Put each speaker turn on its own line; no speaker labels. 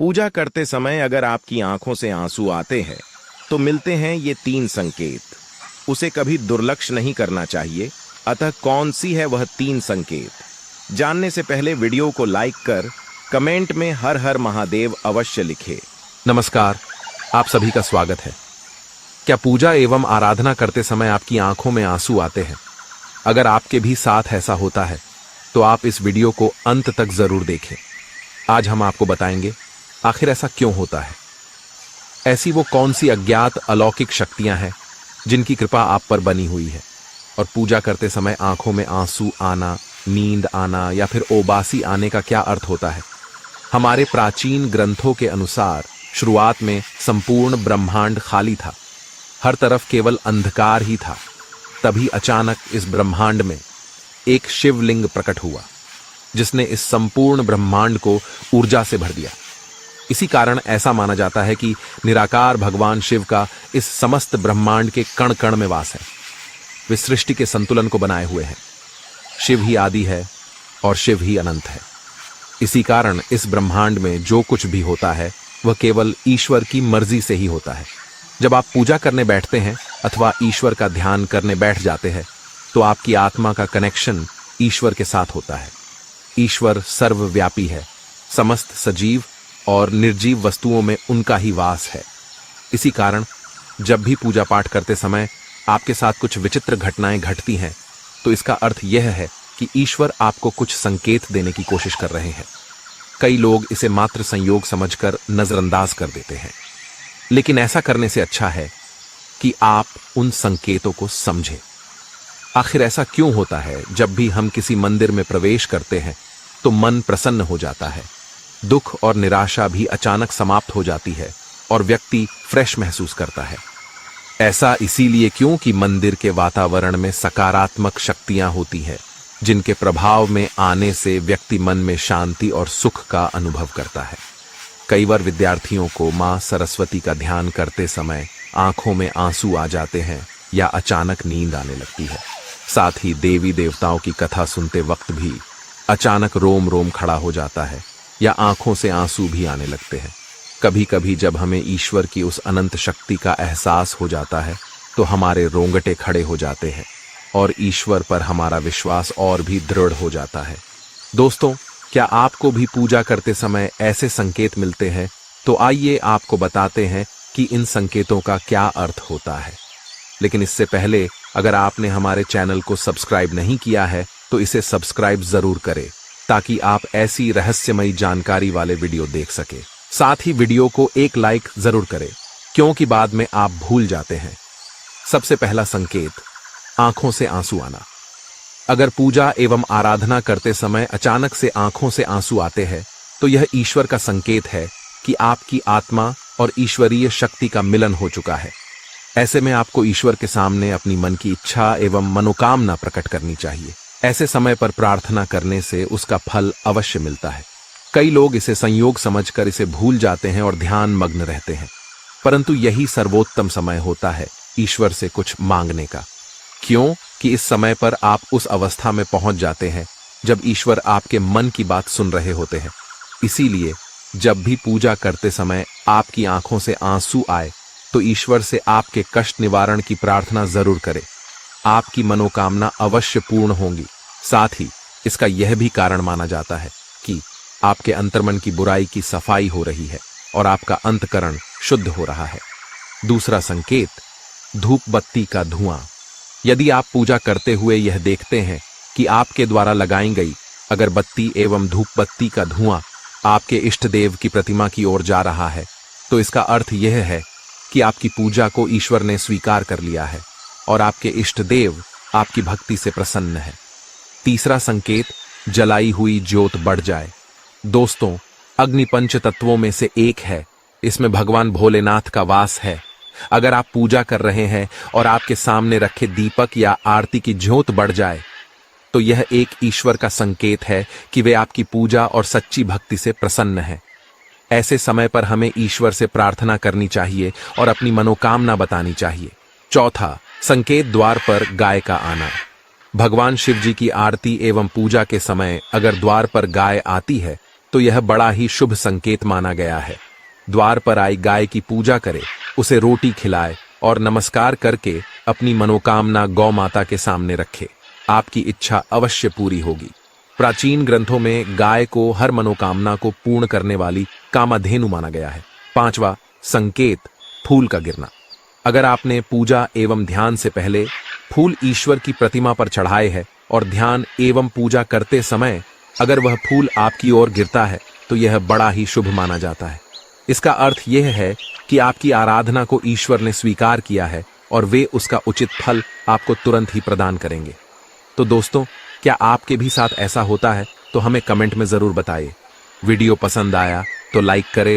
पूजा करते समय अगर आपकी आंखों से आंसू आते हैं तो मिलते हैं ये 3 संकेत। उसे कभी दुर्लक्ष्य नहीं करना चाहिए। अतः कौन सी है वह 3 संकेत, जानने से पहले वीडियो को लाइक कर कमेंट में हर हर महादेव अवश्य लिखे।
नमस्कार, आप सभी का स्वागत है। क्या पूजा एवं आराधना करते समय आपकी आंखों में आंसू आते हैं? अगर आपके भी साथ ऐसा होता है तो आप इस वीडियो को अंत तक जरूर देखें। आज हम आपको बताएंगे आखिर ऐसा क्यों होता है। ऐसी वो कौन सी अज्ञात अलौकिक शक्तियां हैं जिनकी कृपा आप पर बनी हुई है, और पूजा करते समय आंखों में आंसू आना, नींद आना या फिर ओबासी आने का क्या अर्थ होता है। हमारे प्राचीन ग्रंथों के अनुसार शुरुआत में संपूर्ण ब्रह्मांड खाली था, हर तरफ केवल अंधकार ही था। तभी अचानक इस ब्रह्मांड में एक शिवलिंग प्रकट हुआ जिसने इस संपूर्ण ब्रह्मांड को ऊर्जा से भर दिया। इसी कारण ऐसा माना जाता है कि निराकार भगवान शिव का इस समस्त ब्रह्मांड के कण कण में वास है। वे सृष्टि के संतुलन को बनाए हुए हैं। शिव ही आदि है और शिव ही अनंत है। इसी कारण इस ब्रह्मांड में जो कुछ भी होता है वह केवल ईश्वर की मर्जी से ही होता है। जब आप पूजा करने बैठते हैं अथवा ईश्वर का ध्यान करने बैठ जाते हैं तो आपकी आत्मा का कनेक्शन ईश्वर के साथ होता है। ईश्वर सर्वव्यापी है, समस्त सजीव और निर्जीव वस्तुओं में उनका ही वास है। इसी कारण जब भी पूजा पाठ करते समय आपके साथ कुछ विचित्र घटनाएं घटती हैं तो इसका अर्थ यह है कि ईश्वर आपको कुछ संकेत देने की कोशिश कर रहे हैं। कई लोग इसे मात्र संयोग समझकर नजरअंदाज कर देते हैं, लेकिन ऐसा करने से अच्छा है कि आप उन संकेतों को समझें। आखिर ऐसा क्यों होता है जब भी हम किसी मंदिर में प्रवेश करते हैं तो मन प्रसन्न हो जाता है, दुख और निराशा भी अचानक समाप्त हो जाती है और व्यक्ति फ्रेश महसूस करता है। ऐसा इसीलिए क्योंकि मंदिर के वातावरण में सकारात्मक शक्तियां होती है जिनके प्रभाव में आने से व्यक्ति मन में शांति और सुख का अनुभव करता है। कई बार विद्यार्थियों को मां सरस्वती का ध्यान करते समय आंखों में आंसू आ जाते हैं या अचानक नींद आने लगती है। साथ ही देवी देवताओं की कथा सुनते वक्त भी अचानक रोम रोम खड़ा हो जाता है या आंखों से आंसू भी आने लगते हैं। कभी कभी जब हमें ईश्वर की उस अनंत शक्ति का एहसास हो जाता है तो हमारे रोंगटे खड़े हो जाते हैं और ईश्वर पर हमारा विश्वास और भी दृढ़ हो जाता है। दोस्तों, क्या आपको भी पूजा करते समय ऐसे संकेत मिलते हैं? तो आइए आपको बताते हैं कि इन संकेतों का क्या अर्थ होता है। लेकिन इससे पहले अगर आपने हमारे चैनल को सब्सक्राइब नहीं किया है तो इसे सब्सक्राइब जरूर करें ताकि आप ऐसी रहस्यमयी जानकारी वाले वीडियो देख सके। साथ ही वीडियो को एक लाइक जरूर करें क्योंकि बाद में आप भूल जाते हैं। सबसे पहला संकेत, आंखों से आंसू आना। अगर पूजा एवं आराधना करते समय अचानक से आंखों से आंसू आते हैं तो यह ईश्वर का संकेत है कि आपकी आत्मा और ईश्वरीय शक्ति का मिलन हो चुका है। ऐसे में आपको ईश्वर के सामने अपनी मन की इच्छा एवं मनोकामना प्रकट करनी चाहिए। ऐसे समय पर प्रार्थना करने से उसका फल अवश्य मिलता है। कई लोग इसे संयोग समझकर इसे भूल जाते हैं और ध्यान मग्न रहते हैं, परंतु यही सर्वोत्तम समय होता है ईश्वर से कुछ मांगने का। क्यों कि इस समय पर आप उस अवस्था में पहुंच जाते हैं जब ईश्वर आपके मन की बात सुन रहे होते हैं। इसीलिए जब भी पूजा करते समय आपकी आंखों से आंसू आए तो ईश्वर से आपके कष्ट निवारण की प्रार्थना जरूर करें। आपकी मनोकामना अवश्य पूर्ण होंगी। साथ ही इसका यह भी कारण माना जाता है कि आपके अंतर्मन की बुराई की सफाई हो रही है और आपका अंतकरण शुद्ध हो रहा है। दूसरा संकेत, धूप बत्ती का धुआं। यदि आप पूजा करते हुए यह देखते हैं कि आपके द्वारा लगाई गई अगरबत्ती एवं धूप बत्ती का धुआं आपके इष्ट देव की प्रतिमा की ओर जा रहा है तो इसका अर्थ यह है कि आपकी पूजा को ईश्वर ने स्वीकार कर लिया है और आपके इष्ट देव आपकी भक्ति से प्रसन्न है। तीसरा संकेत, जलाई हुई ज्योत बढ़ जाए। दोस्तों, अग्नि पंच तत्वों में से एक है, इसमें भगवान भोलेनाथ का वास है। अगर आप पूजा कर रहे हैं और आपके सामने रखे दीपक या आरती की ज्योत बढ़ जाए तो यह एक ईश्वर का संकेत है कि वे आपकी पूजा और सच्ची भक्ति से प्रसन्न है। ऐसे समय पर हमें ईश्वर से प्रार्थना करनी चाहिए और अपनी मनोकामना बतानी चाहिए। चौथा संकेत, द्वार पर गाय का आना। भगवान शिव जी की आरती एवं पूजा के समय अगर द्वार पर गाय आती है तो यह बड़ा ही शुभ संकेत माना गया है। द्वार पर आई गाय की पूजा करे, उसे रोटी खिलाए और नमस्कार करके अपनी मनोकामना गौ माता के सामने रखे। आपकी इच्छा अवश्य पूरी होगी। प्राचीन ग्रंथों में गाय को हर मनोकामना को पूर्ण करने वाली कामधेनु माना गया है। 5वां संकेत, फूल का गिरना। अगर आपने पूजा एवं ध्यान से पहले फूल ईश्वर की प्रतिमा पर चढ़ाए हैं और ध्यान एवं पूजा करते समय अगर वह फूल आपकी ओर गिरता है तो यह बड़ा ही शुभ माना जाता है। इसका अर्थ यह है कि आपकी आराधना को ईश्वर ने स्वीकार किया है और वे उसका उचित फल आपको तुरंत ही प्रदान करेंगे। तो दोस्तों, क्या आपके भी साथ ऐसा होता है? तो हमें कमेंट में जरूर बताइए। वीडियो पसंद आया तो लाइक करें।